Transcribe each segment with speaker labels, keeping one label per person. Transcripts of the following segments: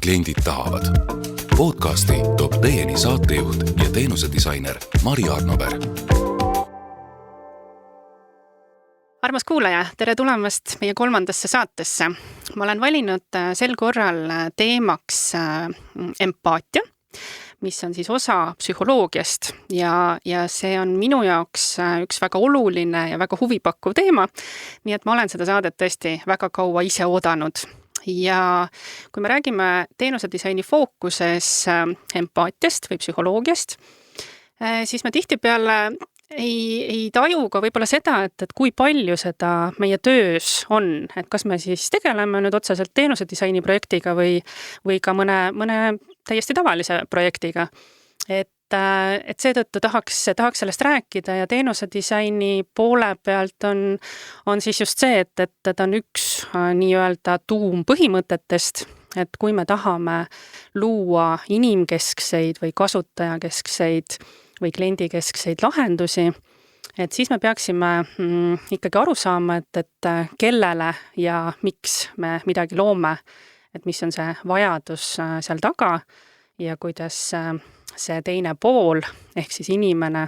Speaker 1: kliendid tahavad. Podcasti toob teieni saatejuht ja teenusedisainer Mari Arnover.
Speaker 2: Armas kuulaja, tere tulemast meie 3. saatesse. Ma olen valinud sel korral teemaks empaatia, mis on siis osa psühholoogiast ja see on minu jaoks üks väga oluline ja väga huvipakkuv teema, nii et ma olen seda saadet tõesti väga kaua ise oodanud. Ja kui me räägime teenusedisaini fookuses empaatiast või psühholoogiast, siis me tihtipeale ei taju ka võib-olla seda, et kui palju seda meie töös on, et kas me siis tegeleme nüüd otseselt teenusedisaini projektiga või ka mõne täiesti tavalise projektiga. Et seetõttu tahaks sellest rääkida ja teenusedisaini poole pealt on siis just see, et ta on üks nii-öelda tuumpõhimõtetest, et kui me tahame luua inimkeskseid või kasutajakeskseid või kliendikeskseid lahendusi, et siis me peaksime ikkagi aru saama, et kellele ja miks me midagi loome, et mis on see vajadus seal taga ja kuidas see teine pool, ehk siis inimene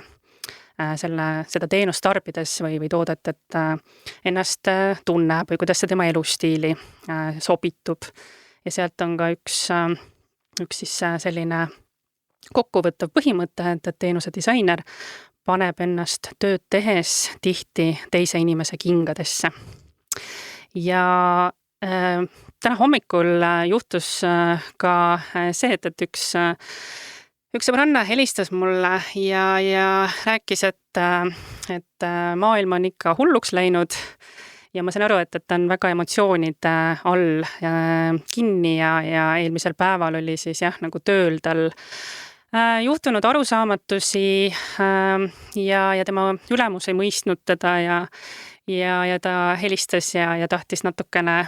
Speaker 2: seda teenust tarbides või toodet, et ennast tunneb või kuidas see tema elustiili sobitub. Ja sealt on ka üks siis selline kokkuvõttav põhimõte, et teenusedisainer paneb ennast tööd tehes tihti teise inimese kingadesse. Ja täna hommikul juhtus ka see, et üks sõbranna helistas mulle ja rääkis, et maailm on ikka hulluks läinud ja ma saan aru, et ta on väga emotsioonide all kinni ja eelmisel päeval oli siis nagu tööl tal juhtunud arusaamatusi ja tema ülemus ei mõistnud teda ja ta helistas ja tahtis natukene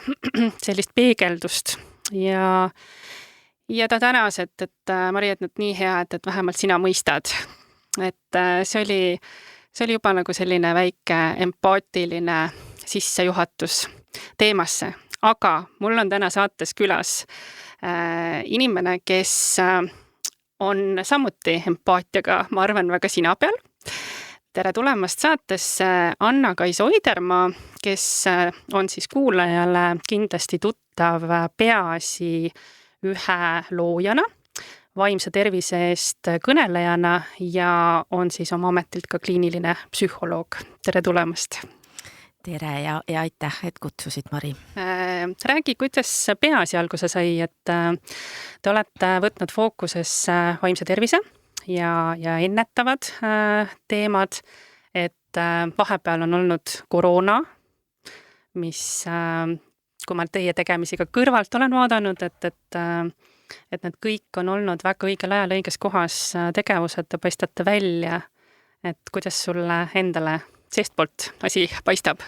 Speaker 2: sellist peegeldust ja ta tänas, et Mari, et nii hea, et vähemalt sina mõistad. Et see oli juba nagu selline väike empaatiline sissejuhatus teemasse. Aga mul on täna saates külas inimene, kes on samuti empaatiaga, ma arvan, väga sina peal. Tere tulemast saatesse Anna-Kaisa Oidermaa, kes on siis kuulajale kindlasti tuttav Peaasi ühe loojana, vaimse tervise eest kõnelejana ja on siis oma ametilt ka kliiniline psühholoog. Tere tulemast!
Speaker 3: Tere ja aitäh, et kutsusid, Mari.
Speaker 2: Räägi, kuidas Peaasi alguse sai, et te olete võtnud fookusesse vaimse tervise ja ennetavad teemad, et vahepeal on olnud koroona, mis kui ma teie tegemisi ka kõrvalt olen vaadanud, et need kõik on olnud väga õigel ajal õiges kohas tegevused ja paistate välja, et kuidas sulle endale seestpoolt asi paistab?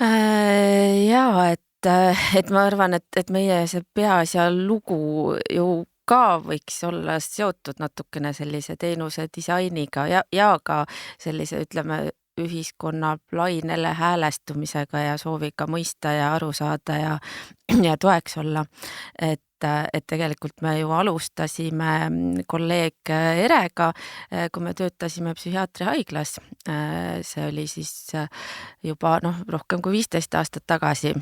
Speaker 3: Jaa, et ma arvan, et meie see Peaasja lugu ju ka võiks olla seotud natukene sellise teenuse disainiga ja ka sellise, ütleme, ühiskonna lainele häälestumisega ja sooviga mõista ja aru saada ja toeks olla. Et tegelikult me ju alustasime kolleeg Erega, kui me töötasime psühhiaatriahaiglas. See oli siis juba rohkem kui 15 aastat tagasi.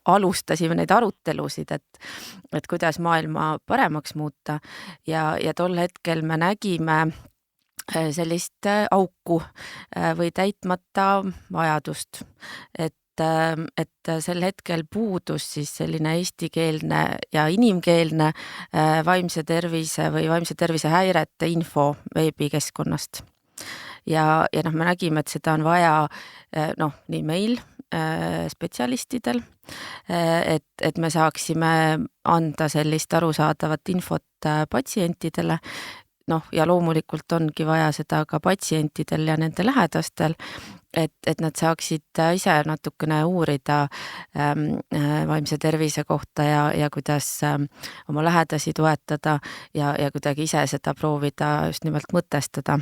Speaker 3: Alustasime neid arutelusid, et kuidas maailma paremaks muuta ja tol hetkel me nägime sellist auku või täitmata vajadust, et sel hetkel puudus siis selline eestikeelne ja inimkeelne vaimse tervise või vaimse tervise häirete info veebikeskkonnast. Ja me nägime, et seda on vaja nii meil spetsialistidel, et me saaksime anda sellist arusaadavat infot patsientidele. Ja loomulikult ongi vaja seda ka patsientidel ja nende lähedastel, et nad saaksid ise natukene uurida vaimse tervise kohta ja kuidas oma lähedasi toetada ja kuidagi ise seda proovida just nimelt mõtestada.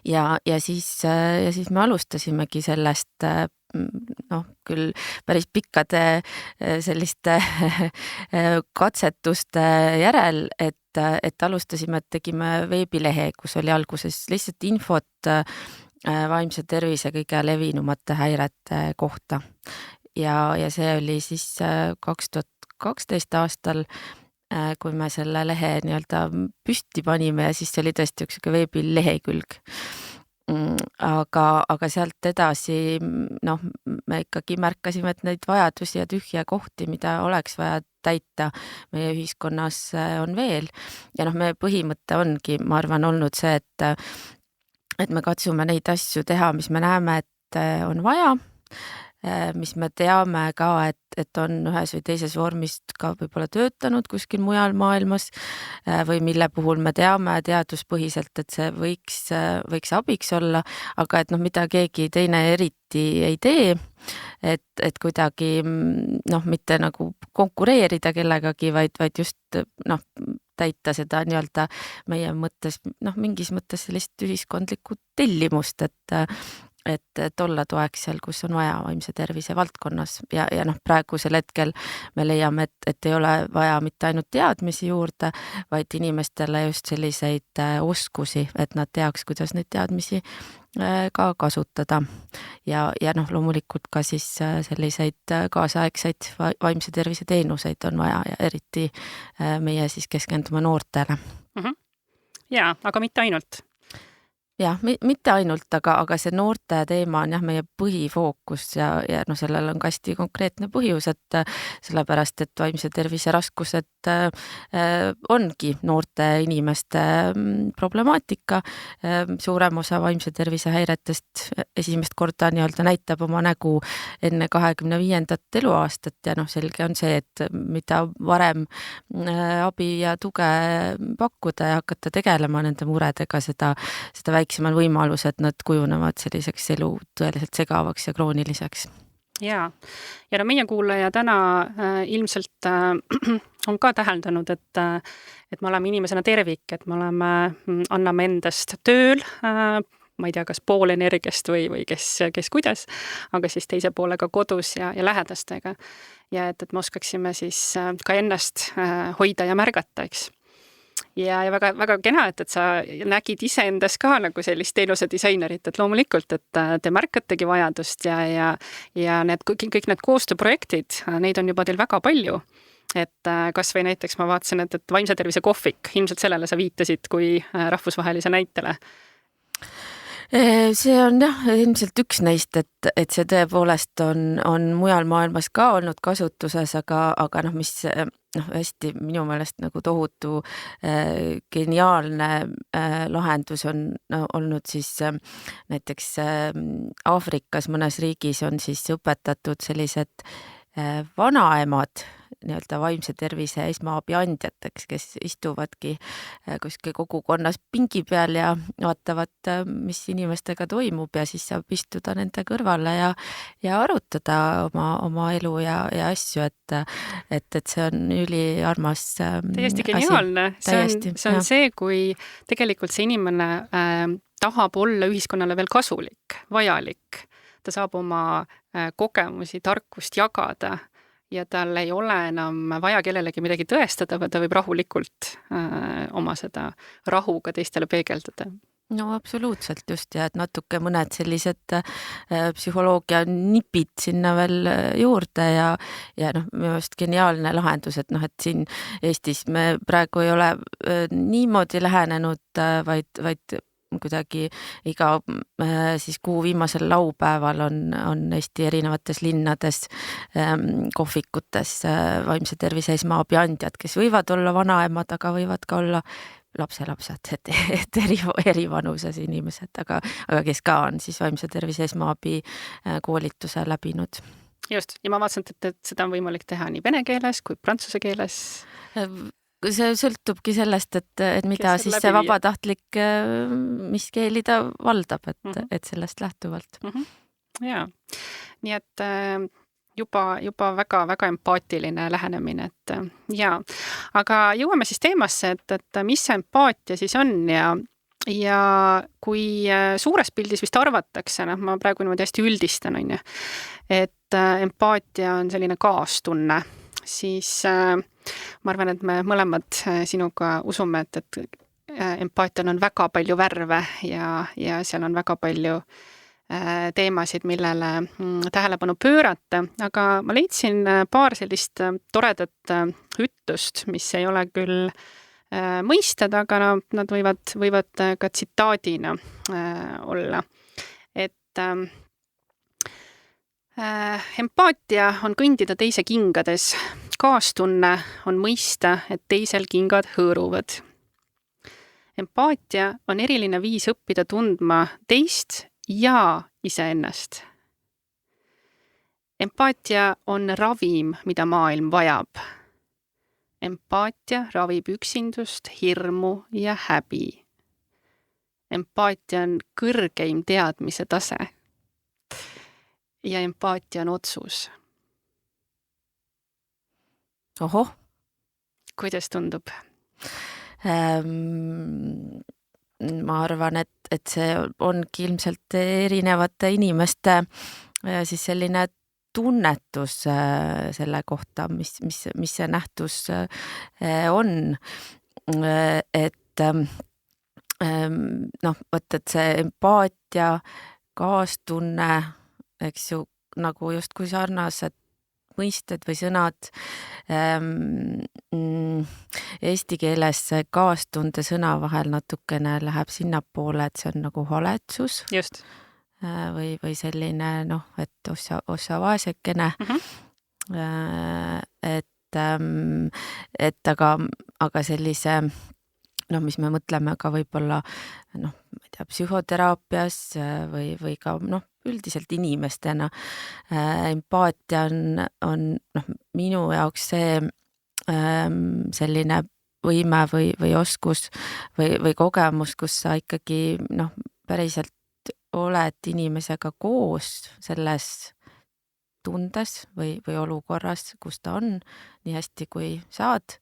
Speaker 3: ja siis me alustasimegi sellest küll päris pikkade selliste katsetuste järel, et alustasime, et tegime veebilehe, kus oli alguses lihtsalt infot vaimse tervise kõige levinumate häirete kohta. Ja see oli siis 2012 aastal, kui me selle lehe nii-öelda püsti panime ja siis see oli tõesti üks veebilehekülg. Aga sealt edasi, me ikkagi märkasime, et neid vajadusi ja tühje kohti, mida oleks vaja täita meie ühiskonnas, on veel. Ja meie põhimõte ongi, ma arvan, olnud see, et me katsume neid asju teha, mis me näeme, et on vaja, mis me teame ka, et on ühes või teises vormist ka võib-olla töötanud kuskil mujal maailmas või mille puhul me teame teaduspõhiselt, et see võiks abiks olla, aga et mida keegi teine eriti ei tee, et kuidagi mitte nagu konkureerida kellegagi, vaid just täita seda nii-öelda meie mõttes, mingis mõttes sellist ühiskondlikku tellimust, et olla toeks seal, kus on vaja vaimse tervise valdkonnas ja praegusel hetkel me leiame, et ei ole vaja mitte ainult teadmisi juurde, vaid inimestele just selliseid oskusi, et nad teaks, kuidas neid teadmisi ka kasutada ja loomulikult ka siis selliseid kaasaegseid vaimse tervise teenuseid on vaja ja eriti meie siis keskendume noortele.
Speaker 2: Jaa, aga mitte ainult.
Speaker 3: Jah, mitte ainult, aga see noorte teema on meie põhifookus ja sellel on ka hästi konkreetne põhjus, et sellepärast, et vaimse tervise raskused ongi noorte inimeste problemaatika. Suurem osa vaimse tervise häiretest esimest korda nii-öelda näitab oma nägu enne 25. eluaastat ja selge on see, et mida varem abi ja tuge pakkuda ja hakata tegelema nende muredega, seda väiksemal võimalus, et nad kujunevad selliseks elu tõeliselt segavaks ja krooniliseks.
Speaker 2: Ja meie kuulaja täna ilmselt on ka täheldanud, et me oleme inimesena tervik, et me anname endast tööl, ma ei tea, kas pool energiast või kes kuidas, aga siis teise poolega kodus ja lähedastega. Ja et me oskaksime siis ka ennast hoida ja märgata, eks. Ja väga, väga kena, et sa nägid ise endas ka nagu sellist teenuse disainerit, et loomulikult, et te märkategi vajadust ja kõik need koostööprojektid, neid on juba teil väga palju. Et kas või näiteks ma vaatasin, et vaimse tervise kohvik, ilmselt sellele sa viitasid kui rahvusvahelise näitele.
Speaker 3: See on ilmselt üks neist, et see tõepoolest on mujal maailmas ka olnud kasutuses, aga mis hästi minu meelest nagu tohutu geniaalne lahendus on olnud siis näiteks Aafrikas mõnes riigis on siis õpetatud sellised vanaemad nii-öelda vaimse tervise esmaabi andjateks, kes istuvadki kuskil kogukonnas pingi peal ja vaatavad, mis inimestega toimub ja siis saab istuda nende kõrvale ja arutada oma elu ja asju, et see on üliarmas
Speaker 2: täiesti geniaalne. See on see, kui tegelikult see inimene tahab olla ühiskonnale veel kasulik, vajalik. Ta saab oma kogemusi, tarkust jagada ja tal ei ole enam vaja kellelegi midagi tõestada, vaid ta võib rahulikult oma seda rahu ka teistele peegeldada.
Speaker 3: No absoluutselt just ja et natuke mõned sellised psühholoogia nipid sinna veel juurde ja minu arust geniaalne lahendus, et siin Eestis me praegu ei ole niimoodi lähenenud, vaid kuidagi iga siis kuu viimasel laupäeval on Eesti erinevates linnades kohvikutes vaimse tervise esmaabi andjad, kes võivad olla vanaemad, aga võivad ka olla lapselapsed, et eri vanuses inimesed, aga kes ka on siis vaimse tervise esmaabi koolituse läbinud.
Speaker 2: Just, ja ma vaatasin, et seda on võimalik teha nii vene keeles kui prantsuse keeles.
Speaker 3: See sõltubki sellest, et mida siis see vabatahtlik, mis keeli ta valdab, et sellest lähtuvalt.
Speaker 2: Jaa, nii et juba väga empaatiline lähenemine, et jaa. Aga jõuame siis teemasse, et mis see empaatia siis on ja ja kui suures pildis vist arvatakse, ma praegu niimoodi hästi üldistan, on ju, et empaatia on selline kaastunne, siis ma arvan, et me mõlemad sinuga usume, et empaatial on väga palju värve ja seal on väga palju teemasid, millele tähelepanu pöörata, aga ma leidsin paar sellist toredat ütlust, mis ei ole küll mõisted, aga nad võivad ka tsitaadina olla. Et empaatia on kõndida teise kingades, kaastunne on mõista, et teisel kingad hõõruvad. Empaatia on eriline viis õppida tundma teist ja iseennast. Empaatia on ravim, mida maailm vajab. Empaatia ravib üksindust, hirmu ja häbi. Empaatia on kõrgeim teadmise tase. Ja empaatia on otsus.
Speaker 3: Ohoh.
Speaker 2: Kuidas tundub?
Speaker 3: Ma arvan, et see ongi ilmselt erinevate inimeste siis selline tunnetus selle kohta, mis see nähtus on. Et et see empaatia, kaastunne, eks ju, nagu justkui sarnased mõisted või sõnad. Eesti keeles kaastunde sõna vahel natukene läheb sinnapoole, et see on nagu haletsus.
Speaker 2: Just.
Speaker 3: Või selline, et ossa vaesekene. Et aga sellise, mis me mõtleme ka võib-olla, ma ei tea, psühhoteraapias või ka, üldiselt inimestena. Empaatia on minu jaoks see selline võime või oskus või kogemus, kus sa ikkagi päriselt oled inimesega koos selles tundes või olukorras, kus ta on, nii hästi kui saad.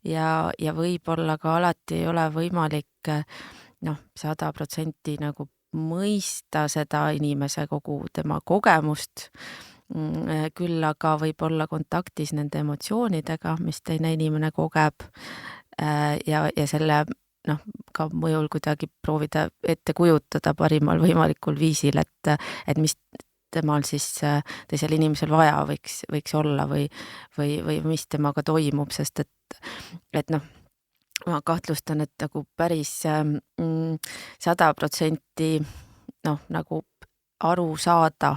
Speaker 3: Ja võib-olla ka alati ei ole võimalik 100% nagu mõista seda inimese kogu tema kogemust, küll aga võib olla kontaktis nende emotsioonidega, mis teine inimene kogeb ja selle ka mõjul kuidagi proovida ette kujutada parimal võimalikul viisil, et mis temal siis teisel inimesel vaja võiks olla või mis temaga toimub, sest et ma kahtlustan, et nagu päris 100% nagu aru saada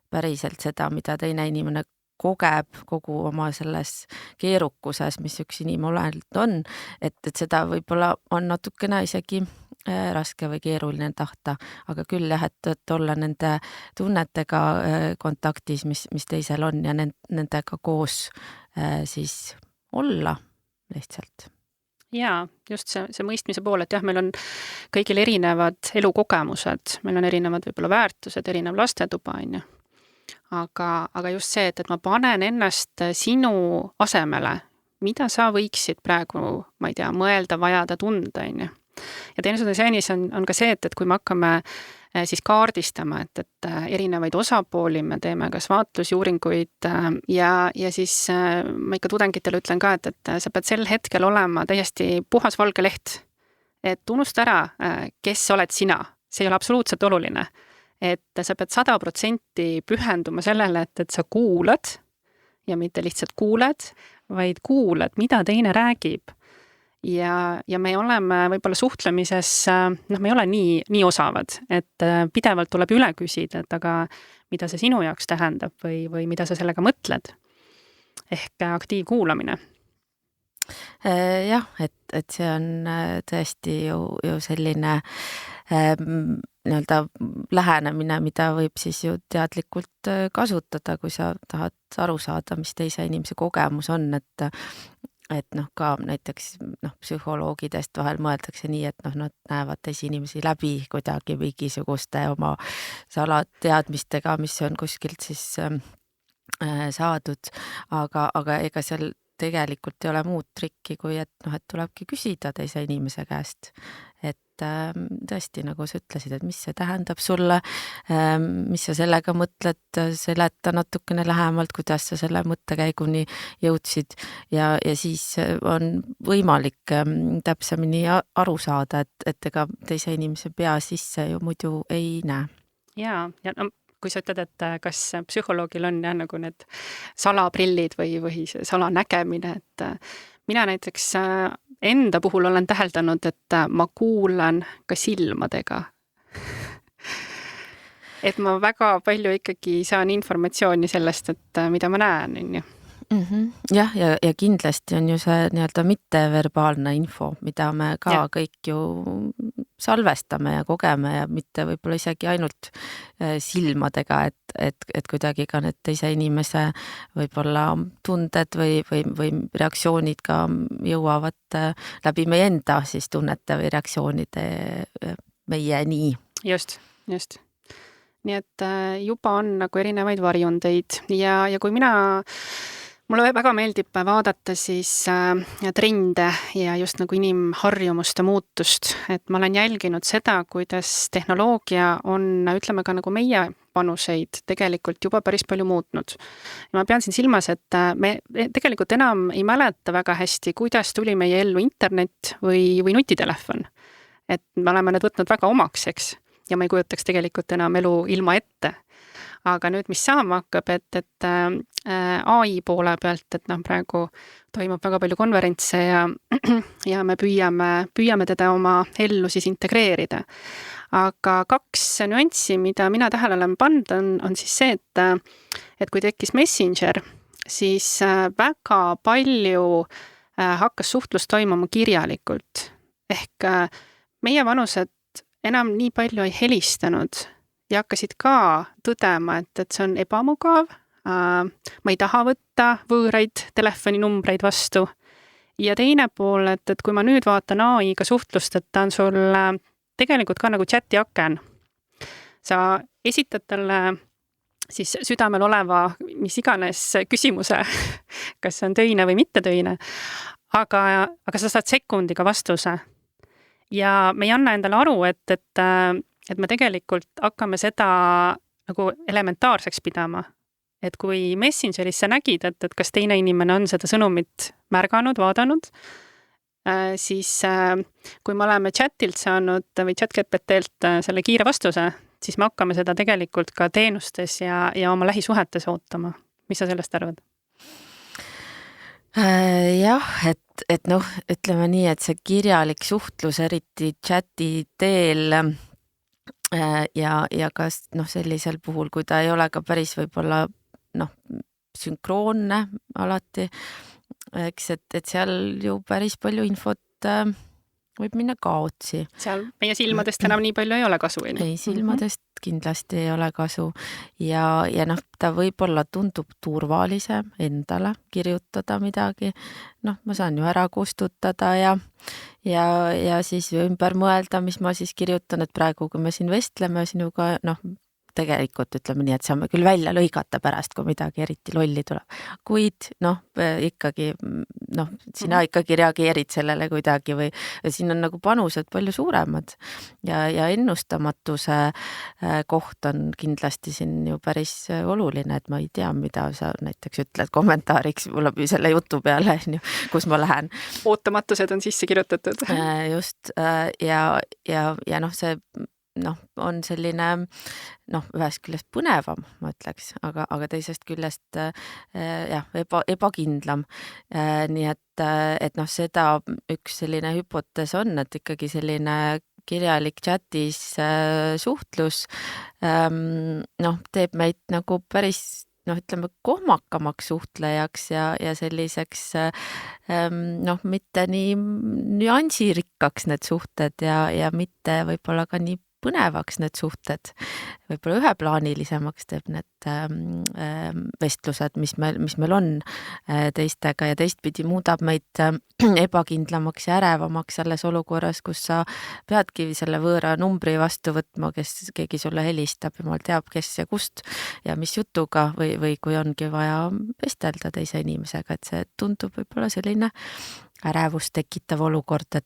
Speaker 3: päriselt seda, mida teine inimene kogeb kogu oma selles keerukuses, mis üks inimolend on, et seda võib-olla on natukene isegi raske või keeruline tahta, aga küll jah, et olla nende tunnetega kontaktis, mis teisel on ja nendega koos siis olla lihtsalt.
Speaker 2: Jaa, just see mõistmise pool, et jah, meil on kõigil erinevad elukogemused, meil on erinevad võib-olla väärtused, erinev lastetuba, on ju. Aga just see, et ma panen ennast sinu asemele, mida sa võiksid praegu, ma ei tea, mõelda, vajada, tunda, on ju. Ja teine seinis on ka see, et kui me hakkame siis kaardistama, et erinevaid osapooli me teeme kas vaatlusi, uuringuid ja siis ma ikka tudengitele ütlen ka, et sa pead sel hetkel olema täiesti puhas valge leht. Et unusta ära, kes oled sina. See ei ole absoluutselt oluline. Et sa pead 100% pühenduma sellele, et sa kuulad ja mitte lihtsalt kuuled, vaid kuulad, mida teine räägib. Ja me oleme võib-olla suhtlemises, me ei ole nii osavad, et pidevalt tuleb üle küsida, et aga mida see sinu jaoks tähendab või mida sa sellega mõtled. Ehk aktiivkuulamine.
Speaker 3: Jah, et see on tõesti ju selline nii-öelda lähenemine, mida võib siis ju teadlikult kasutada, kui sa tahad aru saada, mis teise inimese kogemus on, et ka näiteks psühholoogidest vahel mõeldakse nii, et nad näevad teisi inimesi läbi kuidagi mingisugust oma salateadmistega, mis on kuskilt siis saadud, aga ega seal tegelikult ei ole muud trikki, kui et tulebki küsida teise inimese käest, tõesti, nagu sa ütlesid, et mis see tähendab sulle, mis sa sellega mõtled, seleta natukene lähemalt, kuidas sa selle mõttekäiguni jõudsid ja siis on võimalik täpsemini aru saada, et ega teise inimese pea sisse ju muidu ei näe.
Speaker 2: Ja no, kui sa ütled, et kas psühholoogil on nagu need salaprillid või see salanägemine, et mina näiteks enda puhul olen täheldanud, et ma kuulan ka silmadega. Et ma väga palju ikkagi saan informatsiooni sellest, et mida ma näen, on ju.
Speaker 3: Jah, ja kindlasti on ju see nii-öelda mitteverbaalne info, mida me ka kõik ju salvestame ja kogeme ja mitte võib-olla isegi ainult silmadega, et kuidagi ka need teise inimese võib-olla tunded või reaktsioonid ka jõuavad läbi meie enda siis tunnete või reaktsioonide meieni.
Speaker 2: Just. Nii et juba on nagu erinevaid varjundeid ja kui mulle väga meeldib vaadata siis trende ja just nagu inimharjumuste muutust, et ma olen jälginud seda, kuidas tehnoloogia on, ütleme ka nagu meie panuseid tegelikult juba päris palju muutnud. Ja ma pean siin silmas, et me tegelikult enam ei mäleta väga hästi, kuidas tuli meie ellu internet või nutitelefon. Et me oleme need võtnud väga omaks, eks, ja ma ei kujutaks tegelikult enam elu ilma ette. Aga nüüd, mis saama hakkab, et AI poole pealt, et praegu toimub väga palju konverentse ja me püüame teda oma ellu siis integreerida. Aga 2 nüanssi, mida mina tähele olen pannud, on siis see, et kui tekkis Messenger, siis väga palju hakkas suhtlus toimuma kirjalikult. Ehk meie vanused enam nii palju ei helistanud ja hakkasid ka tõdema, et see on ebamugav, ma ei taha võtta võõraid telefoninumbreid vastu. Ja teine pool, et kui ma nüüd vaatan AI-ga suhtlust, et ta on sul tegelikult ka nagu chati aken. Sa esitad talle siis südamel oleva mis iganes küsimuse, kas see on töine või mitte töine, aga sa saad sekundiga vastuse. Ja me ei anna endale aru, et me tegelikult hakkame seda nagu elementaarseks pidama. Et kui Messengeris sa nägid, et kas teine inimene on seda sõnumit märganud, vaadanud, siis kui me oleme chatilt saanud või chat-GPT-lt selle kiire vastuse, siis me hakkame seda tegelikult ka teenustes ja oma lähisuhetes ootama. Mis sa sellest arvad?
Speaker 3: Jah, et noh, ütleme nii, et see kirjalik suhtlus, eriti chati teel ja kas sellisel puhul, kui ta ei ole ka päris võib-olla sünkroonne alati, eks, et seal ju päris palju infot võib minna kaotsi.
Speaker 2: Seal meie silmadest enam nii palju ei ole kasu.
Speaker 3: Ei, silmadest kindlasti ei ole kasu ja ta võib-olla tundub turvalisem endale kirjutada midagi. Ma saan ju ära kustutada ja siis ümber mõelda, mis ma siis kirjutan, et praegu, kui me siin vestleme sinuga, tegelikult ütleme nii, et saame küll välja lõigata pärast, kui midagi eriti lolli tuleb. Kuid ikkagi, sina ikkagi reageerid sellele kuidagi või siin on nagu panused palju suuremad ja ennustamatuse koht on kindlasti siin ju päris oluline, et ma ei tea, mida sa näiteks ütled kommentaariks mulle selle jutu peale, kus ma lähen.
Speaker 2: Ootamatused on sisse kirjutatud.
Speaker 3: Just ja see on selline ühest küljest põnevam, ma ütleks, aga teisest küljest ebakindlam. Nii et seda üks selline hüpotees on, et ikkagi selline kirjalik chatis suhtlus teeb meid nagu päris ütleme kohmakamaks suhtlejaks ja selliseks mitte nii nüansirikkaks need suhted ja mitte võib-olla ka nii põnevaks need suhted, võib-olla üheplaanilisemaks teeb need vestlused, mis meil on teistega ja teistpidi muudab meid ebakindlamaks ja ärevamaks selles olukorras, kus sa peadki selle võõra numbri vastu võtma, kes keegi sulle helistab, jumal teab, kes ja kust ja mis jutuga või kui ongi vaja vestelda teise inimesega, et see tundub võib-olla selline ärevust tekitav olukord,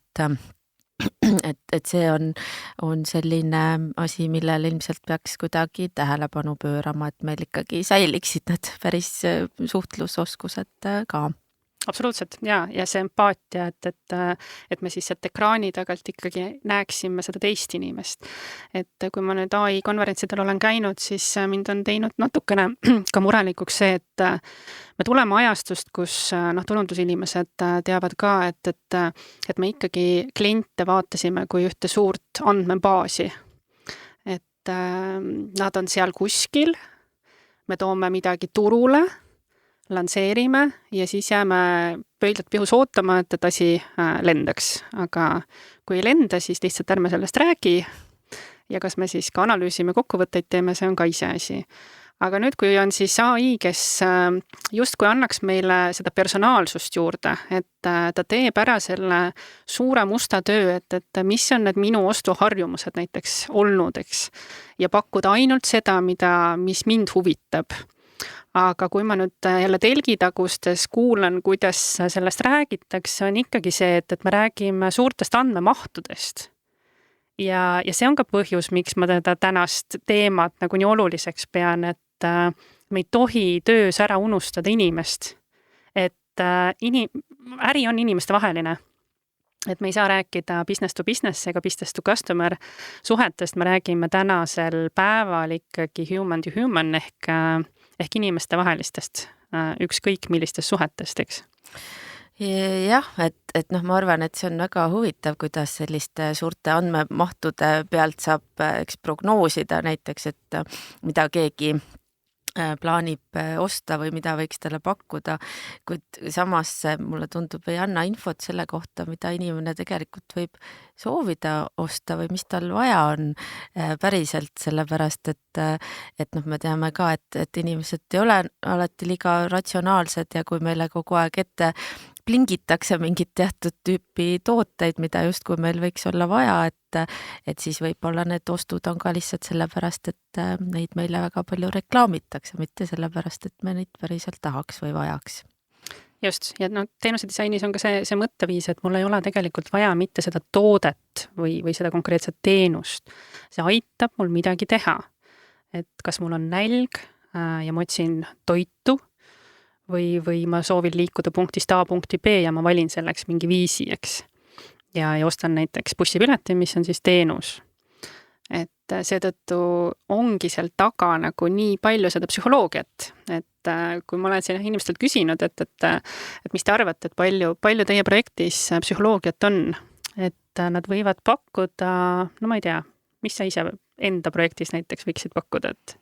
Speaker 3: et see on selline asi, millele ilmselt peaks kuidagi tähelepanu pöörama, et meil ikkagi säiliksid need päris suhtlusoskused ka.
Speaker 2: Absoluutselt, ja see empaatia, et me siis sealt ekraani tagant ikkagi näeksime seda teist inimest. Et kui ma nüüd AI konverentsidel olen käinud, siis mind on teinud natukene ka murelikuks see, et me tuleme ajastust, kus tulundusinimesed teavad ka, et me ikkagi kliente vaatasime kui ühte suurt andmebaasi. Et nad on seal kuskil, me toome midagi turule, lansseerime ja siis jääme pöidlad pihus ootama, et asi lendaks. Aga kui ei lenda, siis lihtsalt ärme sellest räägi ja kas me siis ka analüüsime, kokkuvõtteid teeme, see on ka iseasi. Aga nüüd, kui on siis AI, kes justkui annaks meile seda personaalsust juurde, et ta teeb ära selle suure musta töö, et mis on need minu ostuharjumused näiteks olnud, eks, ja pakkuda ainult seda, mis mind huvitab. Aga kui ma nüüd jälle telgitagustes kuulan, kuidas sellest räägitakse, on ikkagi see, et me räägime suurtest andmemahtudest. Ja see on ka põhjus, miks ma teda tänast teemat nagu nii oluliseks pean, et me ei tohi töös ära unustada inimest. Et äri on inimeste vaheline. Et me ei saa rääkida business to business ega business to customer suhetest, me räägime tänasel päeval ikkagi human to human ehk inimeste vahelistest, ükskõik millistest suhetest, eks?
Speaker 3: Jah, et ma arvan, et see on väga huvitav, kuidas selliste suurte andmemahtude pealt saab prognoosida näiteks, et mida keegi plaanib osta või mida võiks talle pakkuda, kuid samas mulle tundub, ei anna infot selle kohta, mida inimene tegelikult võib soovida osta või mis tal vaja on päriselt, sellepärast et me teame ka, et inimesed ei ole alati liiga ratsionaalsed ja kui meile kogu aeg ette plingitakse mingit teatud tüüpi tooteid, mida justkui meil võiks olla vaja, et siis võib-olla need ostud on ka lihtsalt sellepärast, et neid meile väga palju reklaamitakse, mitte sellepärast, et me neid päriselt tahaks või vajaks.
Speaker 2: Just, ja teenuse disainis on ka see mõtteviis, et mul ei ole tegelikult vaja mitte seda toodet või seda konkreetset teenust. See aitab mul midagi teha. Et kas mul on nälg ja ma otsin toitu, või ma soovin liikuda punktist A punkti B ja ma valin selleks mingi viisi, eks. Ja ostan näiteks bussipileti, mis on siis teenus. Et seetõttu ongi seal taga nagu nii palju seda psühholoogiat, et kui ma olen siin inimestelt küsinud, et mis te arvate, et palju teie projektis psühholoogiat on, et nad võivad pakkuda, no ma ei tea, mis sa ise enda projektis näiteks võiksid pakkuda, et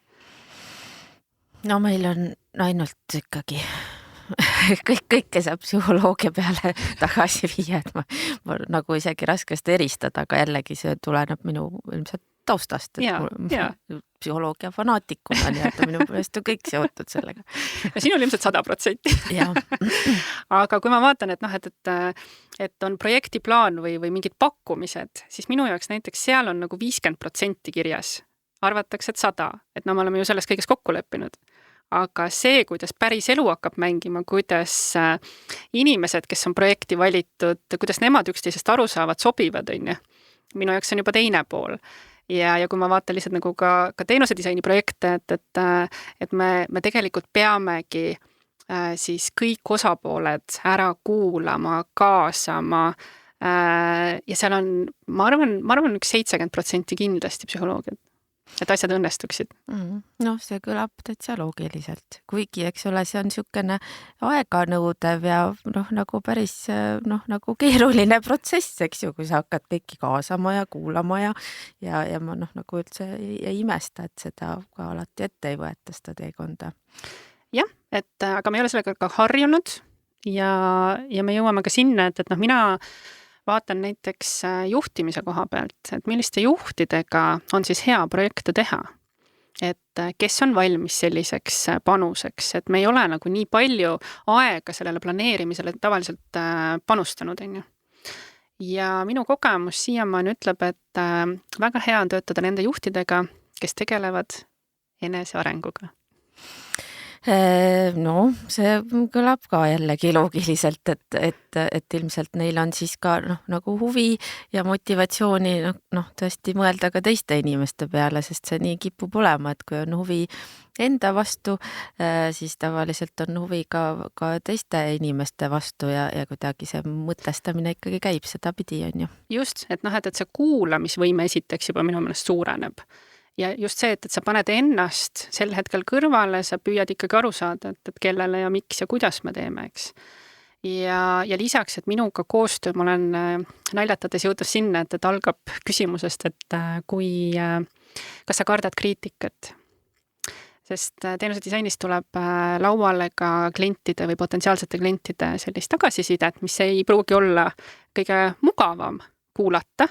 Speaker 3: no meil on ainult ikkagi kõike saab psühholoogia peale tagasi viia, et ma nagu isegi raskesti eristada, aga jällegi see tuleneb minu ilmselt taustast, et psühholoogia fanaatikuna, nii et minu meelest on kõik seotud sellega.
Speaker 2: Ja siin on ilmselt 100%. Aga kui ma vaatan, et on projektiplaan või mingid pakkumised, siis minu jaoks näiteks seal on nagu 50% kirjas. Arvatakse, et 100, et me oleme ju selles kõiges kokku leppinud. Aga see, kuidas päris elu hakkab mängima, kuidas inimesed, kes on projekti valitud, kuidas nemad üksteisest aru saavad, sobivad, on ju. Minu jaoks on juba teine pool. Ja kui ma vaatan lihtsalt nagu ka teenuse disaini projekte, et me tegelikult peamegi siis kõik osapooled ära kuulama, kaasama ja seal on, ma arvan üks 70% kindlasti psühholoogiat. Et asjad õnnestuksid.
Speaker 3: See kõlab täitsa loogiliselt. Kuigi, eks ole, see on niisugune aeganõudev ja nagu päris nagu keeruline protsess, eks ju, kui sa hakkad kõiki kaasama ja kuulama ja ma nagu üldse ei imesta, et seda ka alati ette ei võeta seda teekonda.
Speaker 2: Jah, aga me ei ole sellega ka harjunud ja me jõuame ka sinna, et mina vaatan näiteks juhtimise koha pealt, et milliste juhtidega on siis hea projekte teha. Et kes on valmis selliseks panuseks, et me ei ole nagu nii palju aega sellele planeerimisele tavaliselt panustanud, on ju. Ja minu kogemus siiamaani ütleb, et väga hea on töötada nende juhtidega, kes tegelevad enesearenguga.
Speaker 3: No see kõlab ka jällegi loogiliselt, et ilmselt neil on siis ka nagu huvi ja motivatsiooni tõesti mõelda ka teiste inimeste peale, sest see nii kipub olema, et kui on huvi enda vastu, siis tavaliselt on huvi ka teiste inimeste vastu ja kuidagi see mõtestamine ikkagi käib sedapidi, on ju.
Speaker 2: Just, et see kuulamisvõime esiteks juba minu meelest suureneb. Ja just see, et sa paned ennast sel hetkel kõrvale, sa püüad ikkagi aru saada, et kellele ja miks ja kuidas me teeme, eks. Ja lisaks, et minuga koostöö, ma olen naljatades jõudnud sinna, et algab küsimusest, et kas sa kardad kriitikat? Sest teenuse disainis tuleb lauale ka klientide või potentsiaalsete klientide sellist tagasisidet, mis ei pruugi olla kõige mugavam kuulata,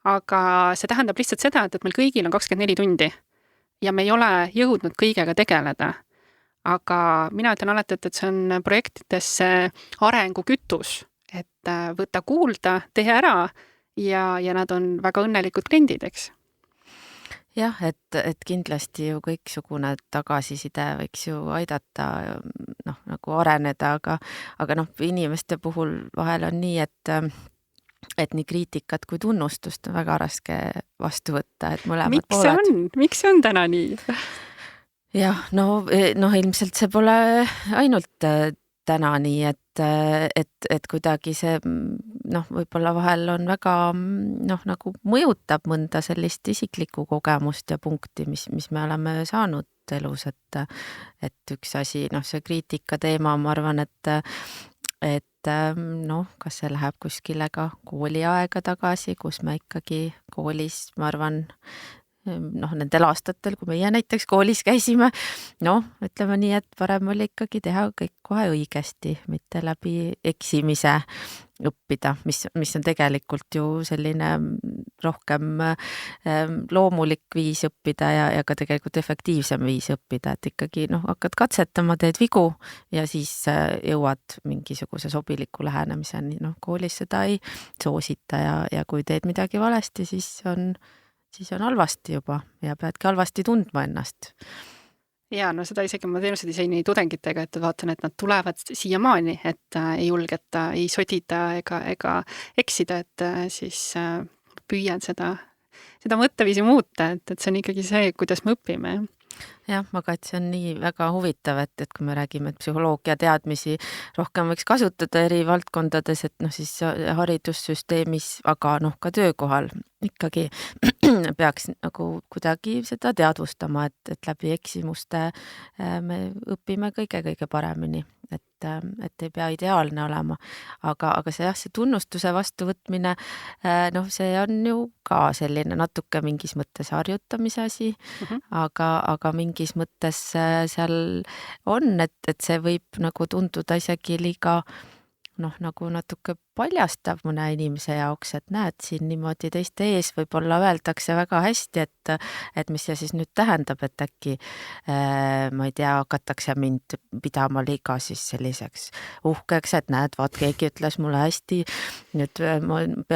Speaker 2: aga see tähendab lihtsalt seda, et meil kõigil on 24 tundi ja me ei ole jõudnud kõigega tegeleda. Aga mina ütlen alati, et see on projektidesse arengukütus, et võta kuulda, tee ära ja nad on väga õnnelikud kliendid, eks.
Speaker 3: Jah, et kindlasti ju kõiksugune tagasiside võiks ju aidata nagu areneda, aga inimeste puhul vahel on nii, et nii kriitikat kui tunnustust on väga raske vastu võtta, et mõlemad pooled.
Speaker 2: Miks see on täna nii?
Speaker 3: Jah, ilmselt see pole ainult täna nii, et kuidagi see võib-olla vahel on väga nagu mõjutab mõnda sellist isiklikku kogemust ja punkti, mis me oleme saanud elus, et üks asi, see kriitika teema, ma arvan, et kas see läheb kuskile ka kooliaega tagasi, kus me ikkagi koolis, ma arvan, nendel aastatel, kui meie näiteks koolis käisime, ütleme nii, et parem oli ikkagi teha kõik kohe õigesti, mitte läbi eksimise õppida, mis on tegelikult ju selline rohkem loomulik viis õppida ja ka tegelikult efektiivsem viis õppida, et ikkagi hakkad katsetama, teed vigu ja siis jõuad mingisuguse sobiliku lähenemiseni. Koolis seda ei soosita ja kui teed midagi valesti, siis on halvasti juba ja peadki halvasti tundma ennast.
Speaker 2: Ja seda isegi ma teenuse disaini tudengitega, et vaatan, et nad tulevad siiamaani, et ei julgeta, ei sodida ega eksida, et siis püüan seda mõtteviisi muuta, et see on ikkagi see, kuidas me õpime.
Speaker 3: Jah, aga et see on nii väga huvitav, et kui me räägime, et psühholoogia teadmisi rohkem võiks kasutada eri valdkondades, et siis haridussüsteemis, aga ka töökohal ikkagi peaks nagu kuidagi seda teadvustama, et läbi eksimuste me õpime kõige paremini, et ei pea ideaalne olema. Aga see tunnustuse vastuvõtmine, see on ju ka selline natuke mingis mõttes harjutamise asi, aga mingis mõttes seal on, et see võib nagu tunduda isegi liiga nagu natuke paljastav mõne inimese jaoks, et näed siin niimoodi teiste ees võib-olla öeldakse väga hästi, et mis see siis nüüd tähendab, et äkki ma ei tea, hakatakse mind pidama liiga siis selliseks uhkeks, et näed, vaat keegi ütles mulle hästi, nüüd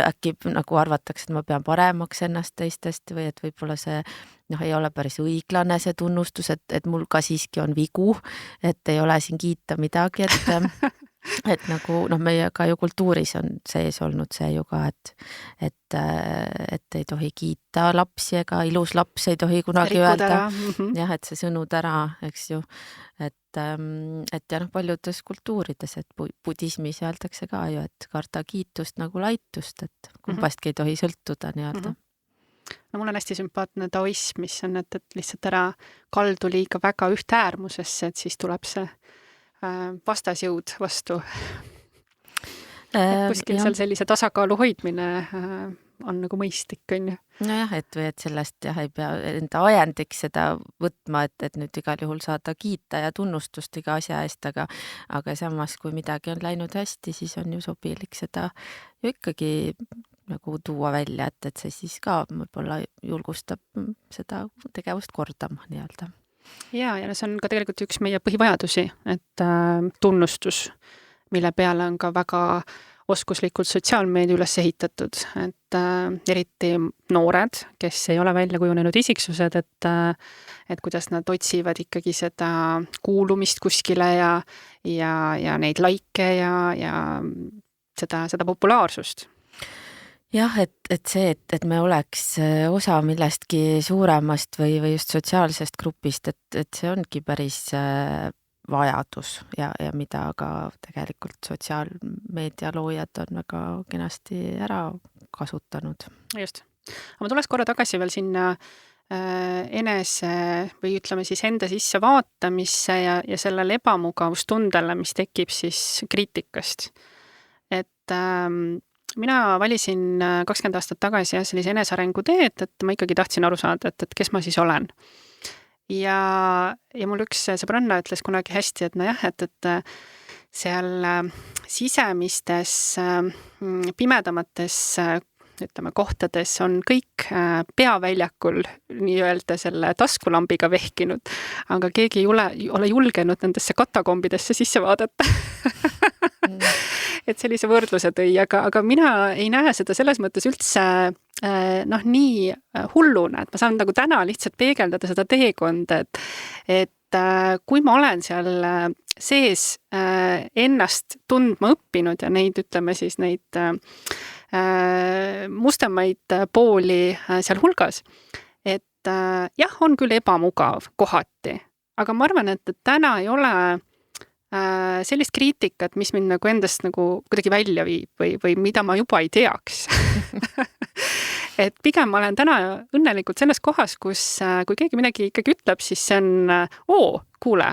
Speaker 3: äkki nagu arvatakse, et ma pean paremaks ennast teistest või et võib-olla see ei ole päris õiglane see tunnustus, et mul ka siiski on vigu, et ei ole siin kiita midagi, et nagu meie ka ju kultuuris on sees olnud see ju ka, et ei tohi kiita lapsi ega ilus laps ei tohi kunagi öelda. Jah, et see sõnud ära, eks ju, et paljudes kultuurides, et budismis öeldakse ka ju, et karda kiitust nagu laitust, et kumbastki ei tohi sõltuda nii-öelda.
Speaker 2: Mul on hästi sümpaatne taoism, mis on, et lihtsalt ära kaldu liiga väga ühte äärmusesse, et siis tuleb see vastasjõud vastu. Kuskil seal sellise tasakaalu hoidmine on nagu mõistlik, on ju.
Speaker 3: Nojah, et sellest ei pea enda ajendiks seda võtma, et nüüd igal juhul saada kiita ja tunnustust iga asja eest, aga samas, kui midagi on läinud hästi, siis on ju sobilik seda ju ikkagi nagu tuua välja, et see siis ka võib-olla julgustab seda tegevust kordama nii-öelda.
Speaker 2: Ja see on ka tegelikult üks meie põhivajadusi, et tunnustus, mille peale on ka väga oskuslikult sotsiaalmeedia üles ehitatud, et eriti noored, kes ei ole välja kujunenud isiksused, et kuidas nad otsivad ikkagi seda kuulumist kuskile ja neid laike ja seda populaarsust.
Speaker 3: Jah, et see, et me oleks osa millestki suuremast või just sotsiaalsest grupist, et see ongi päris vajadus ja mida ka tegelikult sotsiaalmeedia loojad on väga kenasti ära kasutanud.
Speaker 2: Just. Aga ma tuleks korra tagasi veel sinna enese või ütleme siis enda sisse vaatamisse ja sellele ebamugavustundele, mis tekib siis kriitikast. Et mina valisin 20 aastat tagasi sellise enesearengu teed, et ma ikkagi tahtsin aru saada, et kes ma siis olen. Ja mul üks sõbranna ütles kunagi hästi, et nojah, et seal sisemistes pimedamates ütleme, kohtades on kõik peaväljakul nii-öelda selle taskulambiga vehkinud, aga keegi ei ole julgenud nendesse katakombidesse sisse vaadata. Et sellise võrdluse tõi, aga mina ei näe seda selles mõttes üldse nii hulluna, et ma saan nagu täna lihtsalt peegeldada seda teekonda, et kui ma olen seal sees ennast tundma õppinud ja neid, ütleme siis neid mustemaid pooli seal hulgas, et jah, on küll ebamugav kohati, aga ma arvan, et täna ei ole sellist kriitikat, mis mind nagu endast nagu kuidagi välja viib või mida ma juba ei teaks. Et pigem ma olen täna õnnelikult selles kohas, kus kui keegi midagi ikkagi ütleb, siis see on, kuule,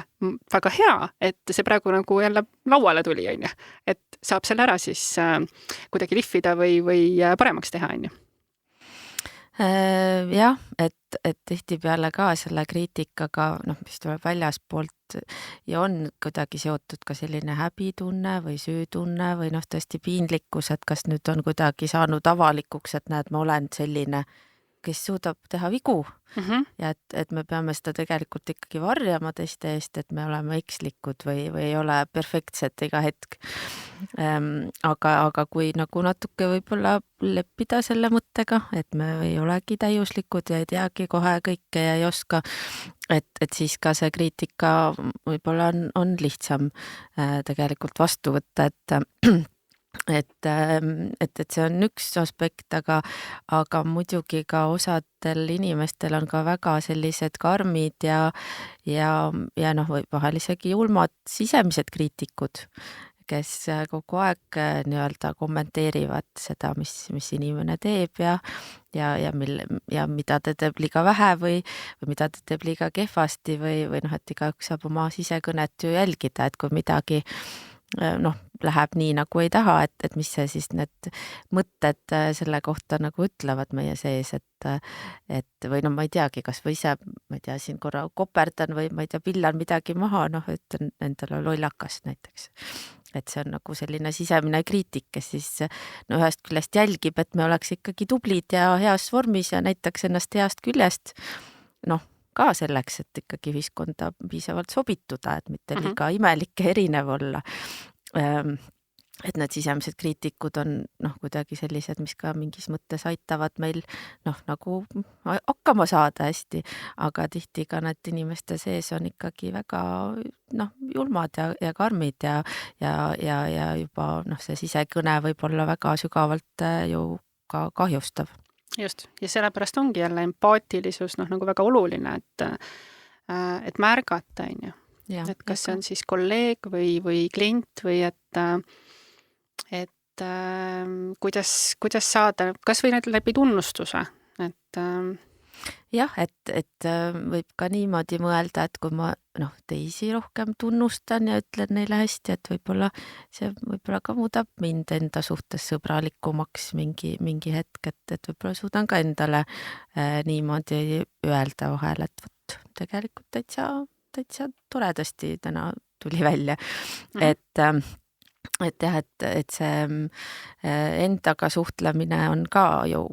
Speaker 2: väga hea, et see praegu nagu jälle lauale tuli, on ju. Et saab selle ära siis kuidagi lihvida või paremaks teha, on ju.
Speaker 3: Jah, et tihtipeale ka selle kriitikaga, mis tuleb väljaspoolt ja on kuidagi seotud ka selline häbitunne või süütunne või tõesti piinlikkus, et kas nüüd on kuidagi saanud avalikuks, et näed, ma olen selline, kes suudab teha vigu ja et me peame seda tegelikult ikkagi varjama teiste eest, et me oleme ekslikud või ei ole perfektsed iga hetk. Aga kui nagu natuke võib-olla leppida selle mõttega, et me ei olegi täiuslikud ja ei teagi kohe kõike ja ei oska, et siis ka see kriitika võib-olla on lihtsam tegelikult vastu võtta, et see on üks aspekt, aga muidugi ka osadel inimestel on ka väga sellised karmid ja vahel isegi julmad sisemised kriitikud, kes kogu aeg nii-öelda kommenteerivad seda, mis inimene teeb ja mida ta teeb liiga vähe või mida ta teeb liiga kehvasti või et igaüks saab oma sisekõnet ju jälgida, et kui midagi läheb nii, nagu ei taha, et mis see siis need mõtted selle kohta nagu ütlevad meie sees, või ma ei teagi, kas või ise, ma ei tea, siin korra koperdan või ma ei tea, pillan midagi maha, ütlen endale lollakas näiteks. Et see on nagu selline sisemine kriitik, kes siis ühest küljest jälgib, et me oleks ikkagi tublid ja heas vormis ja näitaks ennast heast küljest, ka selleks, et ikkagi ühiskonda piisavalt sobituda, et mitte liiga imelik ja erinev olla. Et need sisemised kriitikud on kuidagi sellised, mis ka mingis mõttes aitavad meil nagu hakkama saada hästi, aga tihti ka need inimeste sees on ikkagi väga julmad ja karmid ja juba see sisekõne võib olla väga sügavalt ju ka kahjustav.
Speaker 2: Just, ja sellepärast ongi jälle empaatilisus nagu väga oluline, et märgata, on ju. Et kas see on siis kolleeg või klient või et kuidas saada, kas või läbi tunnustuse, et
Speaker 3: jah, et võib ka niimoodi mõelda, et kui ma teisi rohkem tunnustan ja ütlen neile hästi, et võib-olla ka muudab mind enda suhtes sõbralikumaks mingi hetk, et võib-olla suudan ka endale niimoodi öelda vahel, et võt, tegelikult täitsa toredasti täna tuli välja. Et jah, et see endaga suhtlemine on ka ju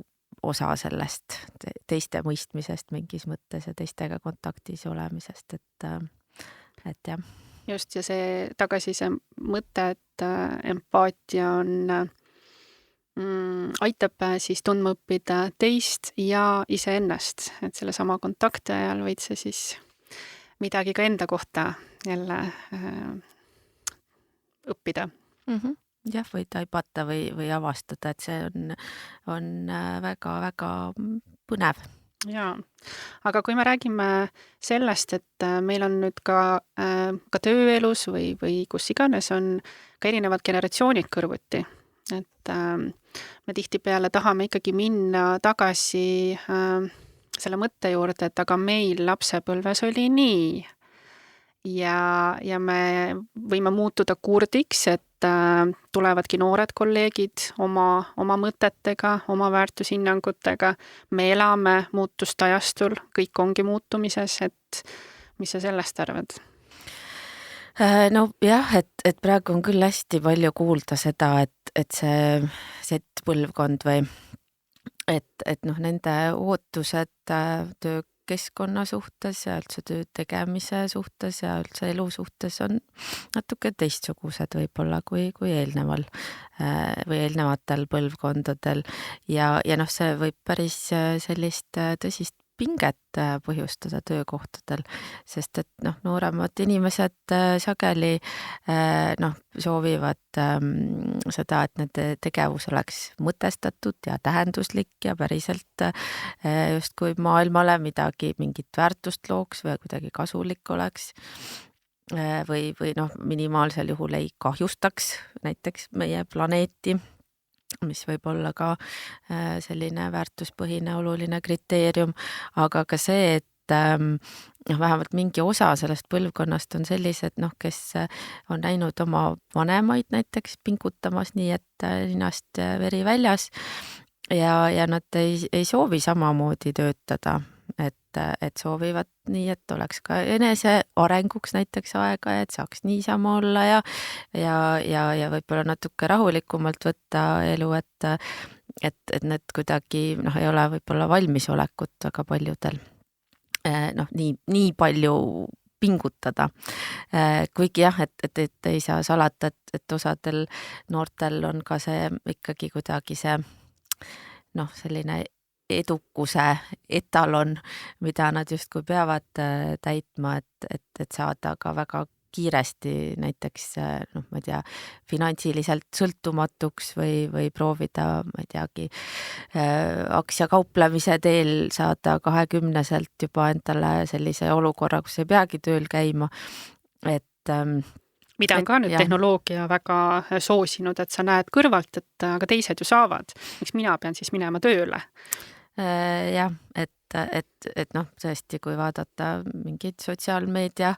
Speaker 3: osa sellest teiste mõistmisest mingis mõttes ja teistega kontaktis olemisest, et jah.
Speaker 2: just, ja see tagasi see mõte, et empaatia on aitab siis tundma õppida teist ja iseennast, et selle sama kontakti ajal võid sa siis midagi ka enda kohta jälle õppida.
Speaker 3: Jah, või taibata või avastada, et see on väga-väga põnev.
Speaker 2: Jaa, aga kui me räägime sellest, et meil on nüüd ka tööelus või kus iganes on ka erinevad generatsioonid kõrvuti, et me tihtipeale tahame ikkagi minna tagasi selle mõtte juurde, et aga meil lapsepõlves oli nii. Ja me võime muutuda kurdiks, et tulevadki noored kolleegid oma mõtetega, oma väärtushinnangutega. Me elame muutustajastul, kõik ongi muutumises, et mis sa sellest arvad?
Speaker 3: No jah, et praegu on küll hästi palju kuulda seda, et see Z-põlvkond või et nende ootused töökeskkonna suhtes ja üldse töö tegemise suhtes ja üldse elu suhtes on natuke teistsugused võib-olla kui eelneval või eelnevatel põlvkondadel ja see võib päris sellist tõsist pinget põhjustada töökohtadel, sest et nooremad inimesed sageli soovivad seda, et nende tegevus oleks mõtestatud ja tähenduslik ja päriselt justkui maailmale mingit väärtust looks või kuidagi kasulik oleks või minimaalsel juhul ei kahjustaks näiteks meie planeeti, mis võib olla ka selline väärtuspõhine oluline kriteerium, aga ka see, et vähemalt mingi osa sellest põlvkonnast on sellised, kes on näinud oma vanemaid näiteks pingutamas nii, et ninast veri väljas ja nad ei soovi samamoodi töötada, et soovivad nii, et oleks ka enese arenguks näiteks aega, et saaks niisama olla ja võib-olla natuke rahulikumalt võtta elu, et need kuidagi ei ole võib-olla valmisolekut väga paljudel nii palju pingutada. Kuigi jah, et ei saa salata, et osadel noortel on ka see ikkagi kuidagi see selline edukuse etalon, mida nad justkui peavad täitma, et saada ka väga kiiresti näiteks, ma ei tea, finantsiliselt sõltumatuks või proovida, ma ei teagi, aktsiakauplemise teel saada 20-selt juba endale sellise olukorra, kus ei peagi tööl käima,
Speaker 2: mida on ka nüüd tehnoloogia väga soosinud, et sa näed kõrvalt, et aga teised ju saavad. Miks mina pean siis minema tööle?
Speaker 3: Jah, et tõesti, kui vaadata mingeid sotsiaalmeedia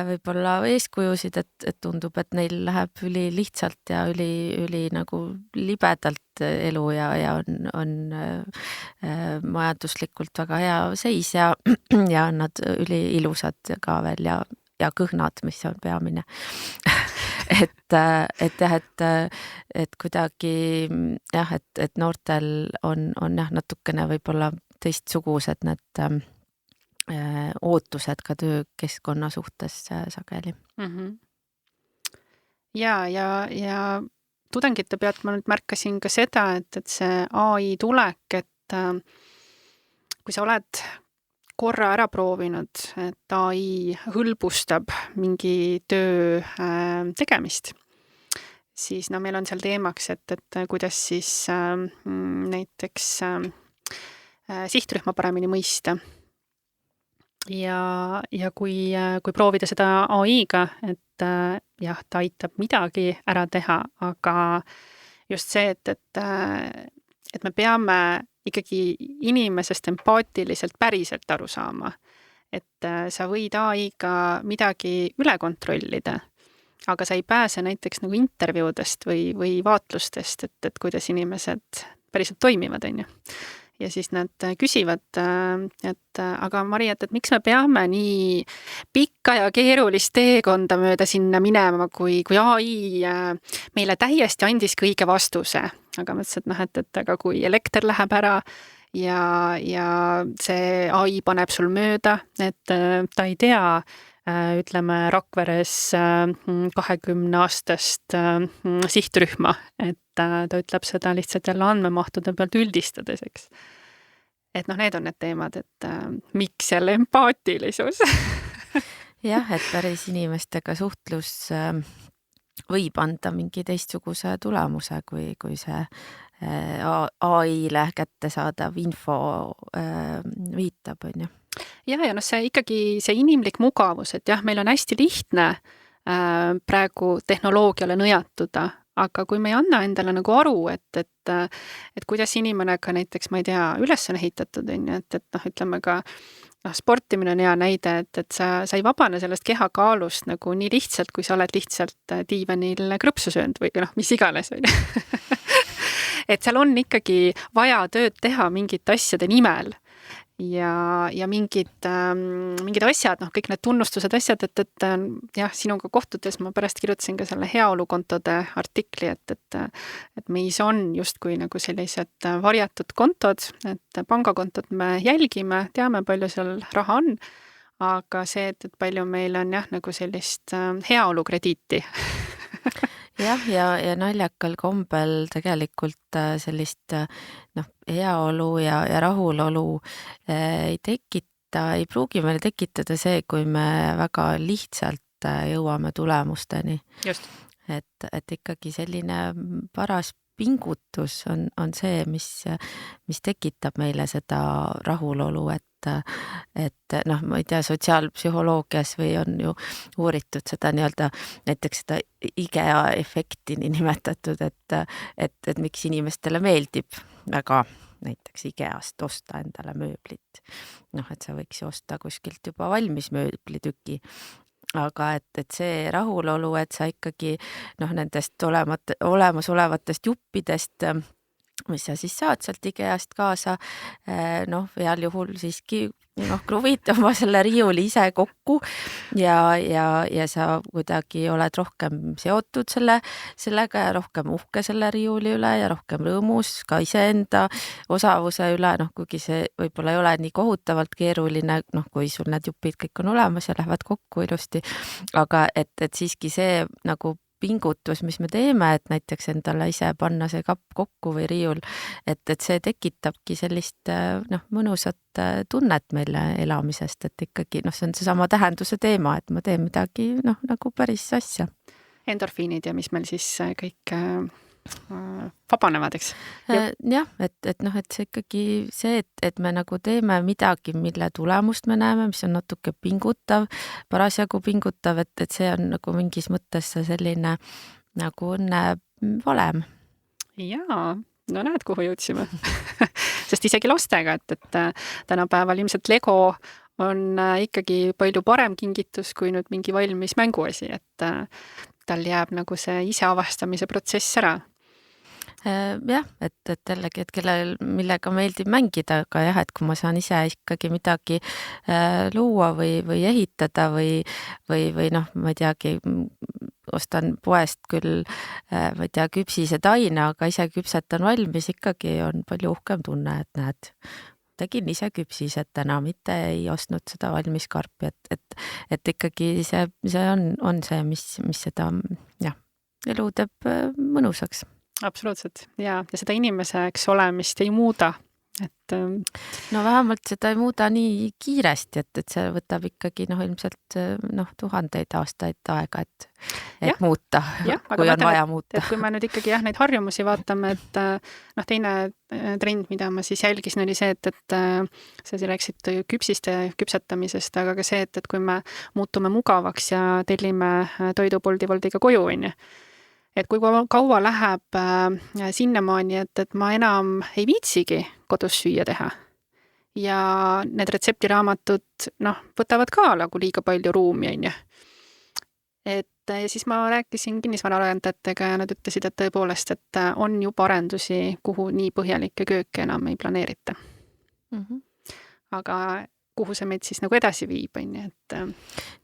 Speaker 3: võib-olla eeskujusid, et tundub, et neil läheb üli lihtsalt ja üli nagu libedalt elu ja on majanduslikult väga hea seis ja on nad üli ilusad ka veel ja kõhnad, mis on peamine. et kuidagi jah, et noortel on jah, natukene võib-olla teistsugused need ootused ka töökeskkonna suhtes sageli.
Speaker 2: Ja tudengite pealt ma nüüd märkasin ka seda, et see AI tulek, et kui sa oled korra ära proovinud, et AI hõlbustab mingi töö tegemist, siis meil on seal teemaks, et kuidas siis näiteks sihtrühma paremini mõista. Ja kui proovida seda AI-ga, et jah, ta aitab midagi ära teha, aga just see, et me peame ikkagi inimesest empaatiliselt päriselt aru saama, et sa võid AI-ga midagi üle kontrollida, aga sa ei pääse näiteks nagu intervjuudest või vaatlustest, et kuidas inimesed päriselt toimivad, on ju. Ja siis nad küsivad, et aga Mari, et miks me peame nii pikka ja keerulist teekonda mööda sinna minema, kui AI meile täiesti andis kõige vastuse. Aga mõtlesin, et aga kui elekter läheb ära ja see AI paneb sul mööda, et ta ei tea, ütleme Rakveres 20-aastast sihtrühma, et ta ütleb seda lihtsalt jälle andmemahtude pealt üldistades, eks. Et need on need teemad, et miks jälle empaatilisus?
Speaker 3: jah, et päris inimestega suhtlus võib anda mingi teistsuguse tulemuse, kui see AI-le kättesaadav info viitab, on ju.
Speaker 2: Ja see ikkagi see inimlik mugavus, et jah, meil on hästi lihtne praegu tehnoloogiale nõjatuda, aga kui me ei anna endale nagu aru, et kuidas inimene ka näiteks, ma ei tea, üles on ehitatud, on ju, et ütleme ka sportimine on hea näide, et sa ei vabane sellest kehakaalust nagu nii lihtsalt, kui sa oled lihtsalt diivanil krõpsu söönud või mis iganes, on ju. Et seal on ikkagi vaja tööd teha mingite asjade nimel ja mingid asjad, kõik need tunnustused asjad, et jah, sinuga kohtudes ma pärast kirjutasin ka selle heaolukontode artikli, et meis on justkui nagu sellised varjatud kontod, et pangakontod me jälgime, teame, palju seal raha on, aga see, et palju meil on jah, nagu sellist heaolukrediiti.
Speaker 3: jah, ja naljakal kombel tegelikult sellist heaolu ja rahulolu ei pruugi meile tekitada see, kui me väga lihtsalt jõuame tulemusteni.
Speaker 2: Just.
Speaker 3: Et ikkagi selline paras pingutus on see, mis tekitab meile seda rahulolu, et ma ei tea, sotsiaalpsühholoogias või on ju uuritud seda nii-öelda näiteks seda IKEA efekti nii nimetatud, et miks inimestele meeldib väga näiteks IKEA-st osta endale mööblit. Et sa võiks ju osta kuskilt juba valmis mööblitüki. Aga et see rahulolu, et sa ikkagi nendest olemasolevatest juppidest, mis sa siis saad sealt IKEA-st kaasa, heal juhul siiski kruvid oma selle riiuli ise kokku ja sa kuidagi oled rohkem seotud sellega ja rohkem uhke selle riiuli üle ja rohkem rõõmus ka iseenda osavuse üle, kuigi see võib-olla ei ole nii kohutavalt keeruline, kui sul need jupid kõik on olemas ja lähevad kokku ilusti, aga et siiski see nagu pingutus, mis me teeme, et näiteks endale ise panna see kapp kokku või riiul, et see tekitabki sellist mõnusat tunnet meile elamisest, et ikkagi see on seesama tähenduse teema, et ma teen midagi nagu päris asja.
Speaker 2: Endorfiinid ja mis meil siis kõik vabanevad, eks?
Speaker 3: Jah, et see ikkagi see, et me nagu teeme midagi, mille tulemust me näeme, mis on natuke pingutav, parasjagu pingutav, et see on nagu mingis mõttes selline nagu õnne valem.
Speaker 2: Jaa, näed, kuhu jõudsime. Sest isegi lastega, et tänapäeval ilmselt Lego on ikkagi palju parem kingitus kui nüüd mingi valmis mänguasi, et tal jääb nagu see iseavastamise protsess ära.
Speaker 3: Jah, et jällegi, et millega meeldib mängida, aga jah, et kui ma saan ise ikkagi midagi luua või ehitada või ma ei teagi, ostan poest küll, ma ei tea, küpsised aina, aga ise küpsetan valmis, ikkagi on palju uhkem tunne, et näed, tegin ise küpsised täna, mitte ei ostnud seda valmis karpi, et ikkagi see on see, mis seda elu teeb mõnusaks.
Speaker 2: Absoluutselt, ja seda inimeseks olemist ei muuda.
Speaker 3: vähemalt seda ei muuda nii kiiresti, et see võtab ikkagi ilmselt tuhandeid aastaid aega, et muuta, kui on vaja muuta.
Speaker 2: Et kui me nüüd ikkagi neid harjumusi vaatame, et teine trend, mida ma siis jälgisin, oli see, et sa rääkisid küpsiste küpsetamisest, aga ka see, et kui me muutume mugavaks ja tellime toidu Bolti-Voltiga koju, on ju. Et kui kaua läheb sinnamaani, et ma enam ei viitsigi kodus süüa teha. Ja need retseptiraamatud, võtavad ka nagu liiga palju ruumi, on ju. Et siis ma rääkisin kinnisvaraarendajatega ja nad ütlesid, et tõepoolest, et on juba arendusi, kuhu nii põhjalikke kööke enam ei planeerita. Aga kuhu see meid siis nagu edasi viib, on ju, et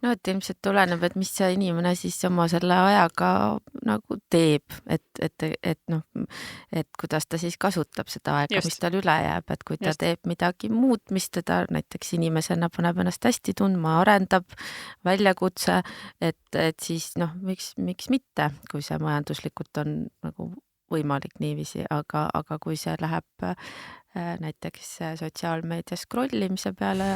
Speaker 3: no et ilmselt tuleneb, et mis see inimene siis oma selle ajaga nagu teeb, et noh, et kuidas ta siis kasutab seda aega, mis tal üle jääb, et kui ta teeb midagi muud, mis teda näiteks inimesena paneb ennast hästi tundma, arendab, väljakutse, et siis noh, miks mitte, kui see majanduslikult on nagu võimalik niiviisi, aga kui see läheb näiteks sotsiaalmeedia scrollimise peale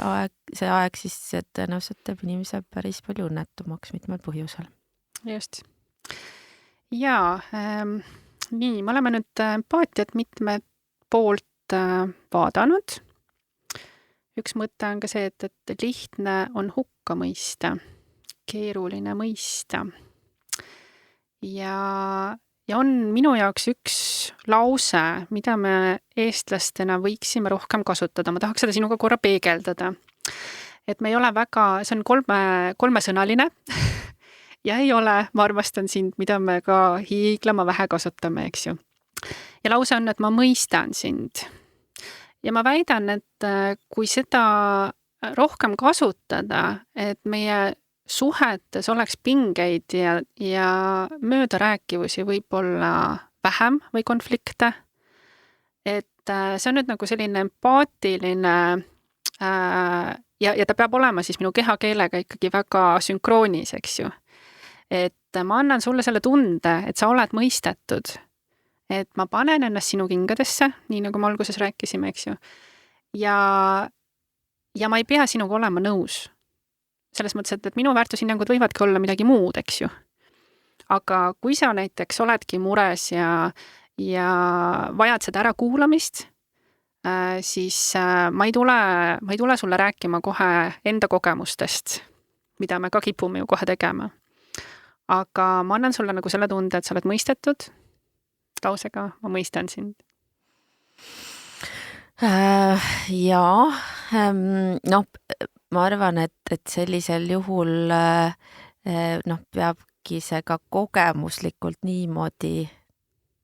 Speaker 3: see aeg, siis tõenäoliselt teeb inimese päris palju õnnetumaks mitmel põhjusel.
Speaker 2: Just. Jaa, nii, me oleme nüüd empaatiat mitmed poolt vaadanud. Üks mõte on ka see, et lihtne on hukka mõista, keeruline mõista. Ja on minu jaoks üks lause, mida me eestlastena võiksime rohkem kasutada. Ma tahaks seda sinuga korra peegeldada. Et me ei ole väga, see on kolmesõnaline ja ei ole, ma armastan sind, mida me ka hiiglama vähe kasutame, eks ju. Ja lause on, et ma mõistan sind. Ja ma väidan, et kui seda rohkem kasutada, et meie suhetes oleks pingeid ja möödarääkivusi võib-olla vähem või konflikte. Et see on nüüd nagu selline empaatiline ja ta peab olema siis minu kehakeelega ikkagi väga sünkroonis, eks ju. Et ma annan sulle selle tunde, et sa oled mõistetud. Et ma panen ennast sinu kingadesse, nii nagu me alguses rääkisime, eks ju. Ja ma ei pea sinuga olema nõus. Selles mõttes, et minu väärtushinnangud võivadki olla midagi muud, eks ju. Aga kui sa näiteks oledki mures ja vajad seda ära kuulamist, siis ma ei tule sulle rääkima kohe enda kogemustest, mida me ka kipume ju kohe tegema. Aga ma annan sulle nagu selle tunde, et sa oled mõistetud lausega, ma mõistan sind.
Speaker 3: Jaa, noh, ma arvan, et sellisel juhul peabki see ka kogemuslikult niimoodi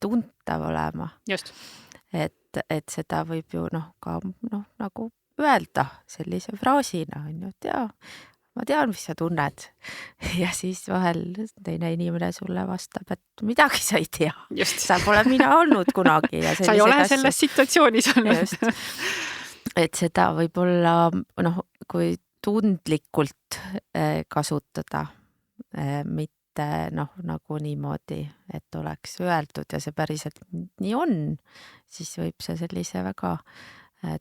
Speaker 3: tuntav olema.
Speaker 2: Just.
Speaker 3: Et seda võib ju ka nagu öelda sellise fraasina, on ju, et jaa, ma tean, mis sa tunned. Ja siis vahel teine inimene sulle vastab, et midagi sa ei tea.
Speaker 2: Just.
Speaker 3: Sa pole mina olnud kunagi. Ja
Speaker 2: sa ei ole selles situatsioonis olnud.
Speaker 3: Just. Et seda võib-olla, kui tundlikult kasutada, mitte nagu niimoodi, et oleks öeldud ja see päriselt nii on, siis võib see sellise väga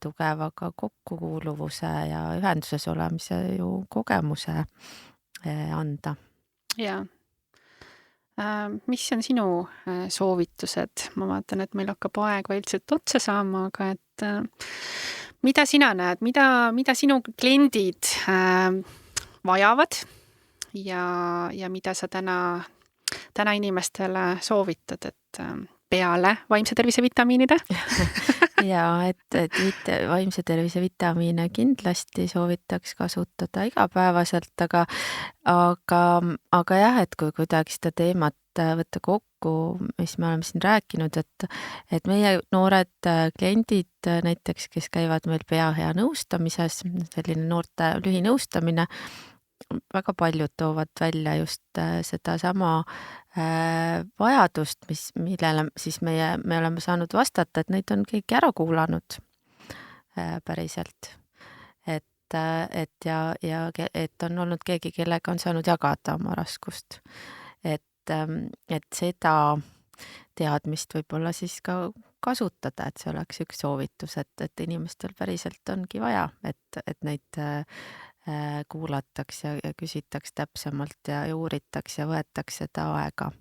Speaker 3: tugeva ka kokkukuuluvuse ja ühenduses olemise ju kogemuse anda.
Speaker 2: Jaa. Mis on sinu soovitused? Ma vaatan, et meil hakkab aeg vaikselt otsa saama, aga et mida sina näed, mida sinu kliendid vajavad ja mida sa täna inimestele soovitad, et peale vaimse tervise vitamiinide?
Speaker 3: Ja, et vaimse tervise vitamiine kindlasti soovitaks kasutada igapäevaselt, aga jah, et kui kuidagi seda teemat võtta kokku, mis me oleme siin rääkinud, et meie noored kliendid näiteks, kes käivad meil Peahea nõustamises, selline noorte lühinõustamine, väga paljud toovad välja just seda sama vajadust, millele siis me oleme saanud vastata, et neid on keegi ära kuulanud päriselt. Et on olnud keegi, kellega on saanud jagada oma raskust. Et seda teadmist võib-olla siis ka kasutada, et see oleks üks soovitus, et inimestel päriselt ongi vaja, et neid kuulataks ja küsitaks täpsemalt ja uuritaks ja võetaks seda aega.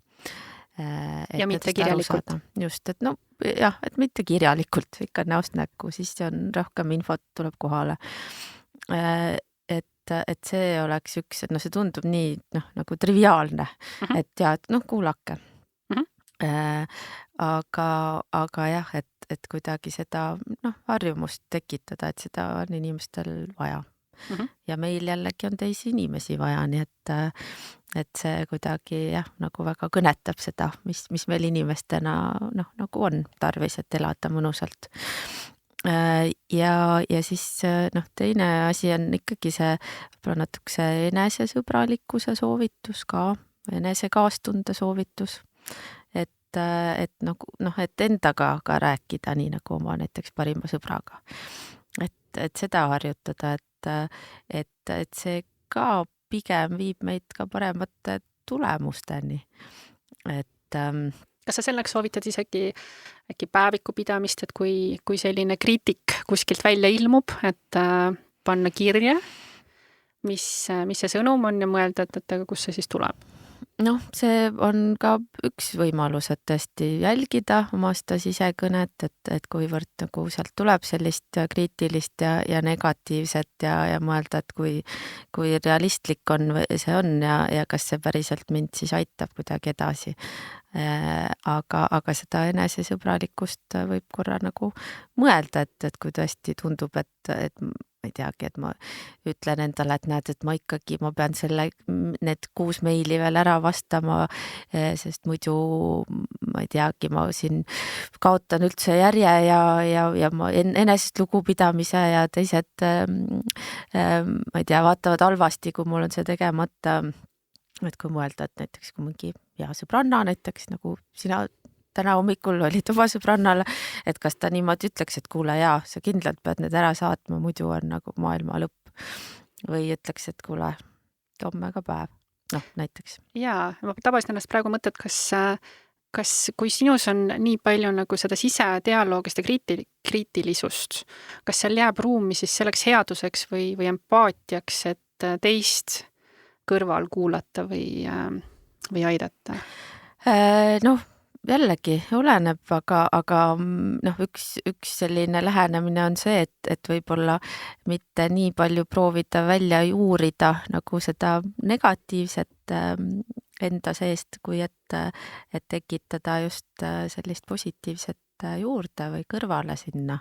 Speaker 2: Ja mitte kirjalikult.
Speaker 3: Just, et et mitte kirjalikult, ikka näost näkku, siis on rohkem infot tuleb kohale. Et see oleks üks, et see tundub nii nagu triviaalne, et kuulake. Aga jah, et kuidagi seda harjumust tekitada, et seda on inimestel vaja. Ja meil jällegi on teisi inimesi vaja, nii et see kuidagi nagu väga kõnetab seda, mis meil inimestena nagu on tarvis, et elada mõnusalt. ja siis teine asi on ikkagi see võib-olla natuke see enesesõbralikkuse soovitus ka, enesekaastunde soovitus, et et endaga ka rääkida nii nagu oma näiteks parima sõbraga. Et seda harjutada, et see ka pigem viib meid ka paremate tulemusteni.
Speaker 2: Kas sa selleks soovitad isegi äkki päeviku pidamist, et kui selline kriitik kuskilt välja ilmub, et panna kirja, mis see sõnum on ja mõelda, et kus see siis tuleb?
Speaker 3: See on ka üks võimalus, et tõesti jälgida oma seda sisekõnet, et kuivõrd nagu sealt tuleb sellist kriitilist ja negatiivset ja mõelda, et kui realistlik see on ja kas see päriselt mind siis aitab kuidagi edasi. Aga seda enesesõbralikkust võib korra nagu mõelda, et kui tõesti tundub, et ma ei teagi, et ma ütlen endale, et näed, et ma pean need 6 meili veel ära vastama, sest muidu ma ei teagi, ma siin kaotan üldse järje ja ma enesest lugupidamise ja teised ma ei tea, vaatavad halvasti, kui mul on see tegemata. Et kui mõelda, et näiteks kui mingi hea sõbranna näiteks, nagu sina täna hommikul olid oma sõbrannale, et kas ta niimoodi ütleks, et kuule, sa kindlalt pead need ära saatma, muidu on nagu maailma lõpp. Või ütleks, et kuule, homme ka päev. Näiteks.
Speaker 2: Jaa, ma tabasin ennast praegu mõtet, kas kui sinus on nii palju nagu seda sisedialoogist ja kriitilisust, kas seal jääb ruumi siis selleks headuseks või empaatiaks, et teist kõrval kuulata või aidata?
Speaker 3: Jällegi oleneb, aga üks selline lähenemine on see, et võib-olla mitte nii palju proovida välja uurida nagu seda negatiivset enda seest, kui et tekitada just sellist positiivset juurde või kõrvale sinna,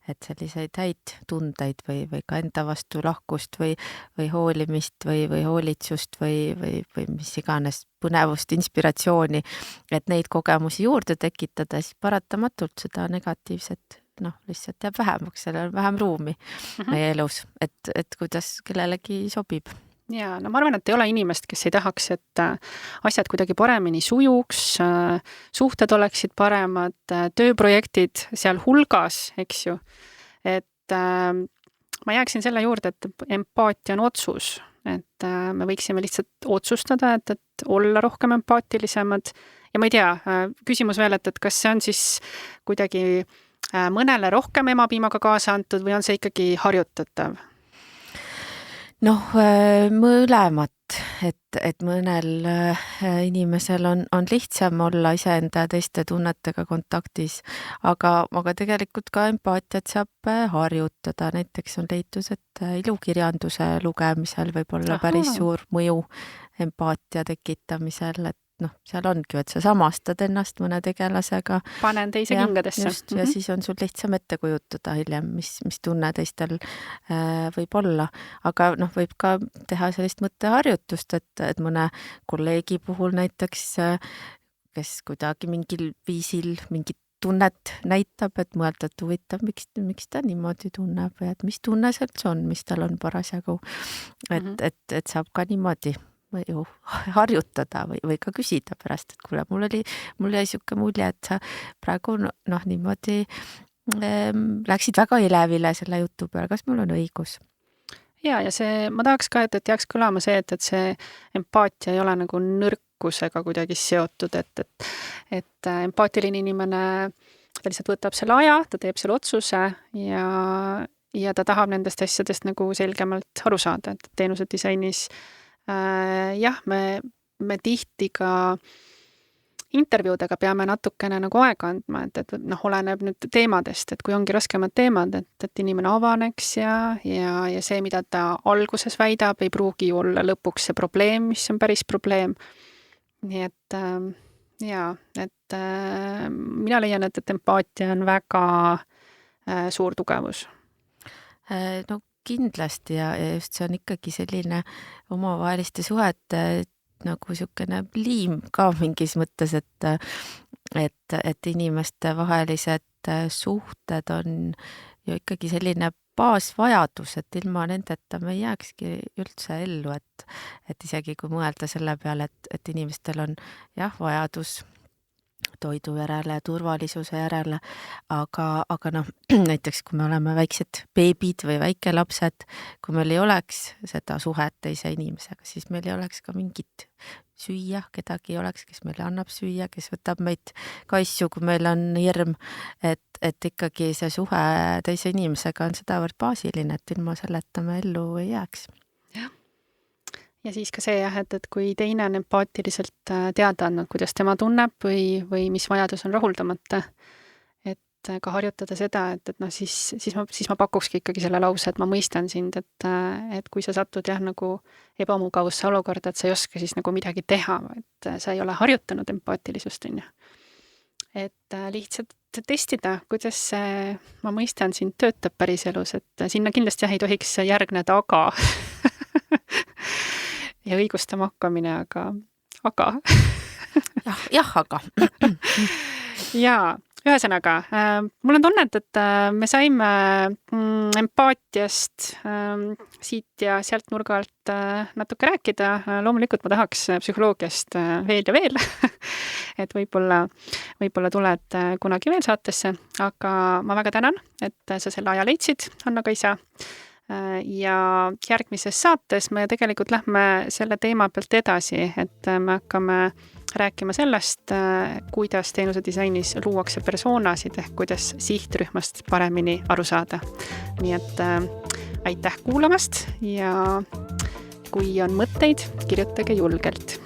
Speaker 3: et selliseid häid tundeid või ka enda vastu lahkust või hoolimist või hoolitsust või mis iganes põnevust, inspiratsiooni, et neid kogemusi juurde tekitada, siis paratamatult seda negatiivset lihtsalt jääb vähemaks, sellel on vähem ruumi meie elus, et kuidas kellelegi sobib.
Speaker 2: Jaa, ma arvan, et ei ole inimest, kes ei tahaks, et asjad kuidagi paremini sujuks, suhted oleksid paremad, tööprojektid seal hulgas, eks ju. Et ma jääksin selle juurde, et empaatia on otsus, et me võiksime lihtsalt otsustada, et olla rohkem empaatilisemad. Ja ma ei tea, küsimus veel, et kas see on siis kuidagi mõnele rohkem emapiimaga kaasa antud või on see ikkagi harjutatav?
Speaker 3: Mõlemat, et mõnel inimesel on lihtsam olla iseenda ja teiste tunnetega kontaktis, aga tegelikult ka empaatiat saab harjutada. Näiteks on leitud, et ilukirjanduse lugemisel võib olla päris suur mõju empaatia tekitamisel, et seal ongi, et sa samastad ennast mõne tegelasega.
Speaker 2: Panen teise kingadesse.
Speaker 3: Just, ja siis on sul lihtsam ette kujutada hiljem, mis tunne teistel võib olla. Aga võib ka teha sellist mõtteharjutust, et mõne kolleegi puhul näiteks, kes kuidagi mingil viisil mingit tunnet näitab, et mõelda, et huvitav, miks ta niimoodi tunneb või et mis tunne see üldse on, mis tal on parasjagu. Et saab ka niimoodi harjutada või ka küsida pärast, et kuule, mul jäi siuke mulje, et sa praegu niimoodi läksid väga elevile selle jutu peale, kas mul on õigus?
Speaker 2: Ja ma tahaks ka, et jääks kõlama see, et see empaatia ei ole nagu nõrkusega kuidagi seotud, et empaatiline inimene, ta lihtsalt võtab selle aja, ta teeb selle otsuse ja ta tahab nendest asjadest nagu selgemalt aru saada, et teenuse disainis me tihti ka intervjuudega peame natukene nagu aega andma, et oleneb nüüd teemadest, et kui ongi raskemad teemad, et inimene avaneks ja see, mida ta alguses väidab, ei pruugi olla lõpuks see probleem, mis on päris probleem. Nii et mina leian, et empaatia on väga suur tugevus.
Speaker 3: Kindlasti ja just see on ikkagi selline omavaheliste suhete nagu niisugune liim ka mingis mõttes, et inimeste vahelised suhted on ju ikkagi selline baasvajadus, et ilma nendeta me ei jääkski üldse ellu, et isegi kui mõelda selle peale, et inimestel on jah, vajadus toidu järele, turvalisuse järele, aga noh, näiteks kui me oleme väiksed beebid või väikelapsed, kui meil ei oleks seda suhet teise inimesega, siis meil ei oleks ka mingit süüa, kedagi ei oleks, kes meile annab süüa, kes võtab meid kaissu, kui meil on hirm, et ikkagi see suhe teise inimesega on sedavõrd baasiline, et ilma selleta me ellu ei jääks.
Speaker 2: Ja siis ka see jah, et kui teine on empaatiliselt teada andnud, kuidas tema tunneb või mis vajadus on rahuldamata, et ka harjutada seda, et noh, siis ma pakukski ikkagi selle lause, et ma mõistan sind, et kui sa satud jah, nagu ebamugavusse olukorda, et sa ei oska siis nagu midagi teha, et sa ei ole harjutanud empaatilisust, on ju. Et lihtsalt testida, kuidas see, ma mõistan sind, töötab päris elus, et sinna kindlasti jah, ei tohiks järgneda aga ja õigustama hakkamine, aga.
Speaker 3: aga.
Speaker 2: Jaa, ühesõnaga, mul on tunnet, et me saime empaatiast siit ja sealt nurga alt natuke rääkida. Loomulikult ma tahaks psühholoogiast veel ja veel, et võib-olla tuled kunagi veel saatesse, aga ma väga tänan, et sa selle aja leidsid, Anna-Kaisa. Ja järgmises saates me tegelikult lähme selle teema pealt edasi, et me hakkame rääkima sellest, kuidas teenusedisainis luuakse persoonasid ehk kuidas sihtrühmast paremini aru saada. Nii et aitäh kuulamast ja kui on mõtteid, kirjutage julgelt.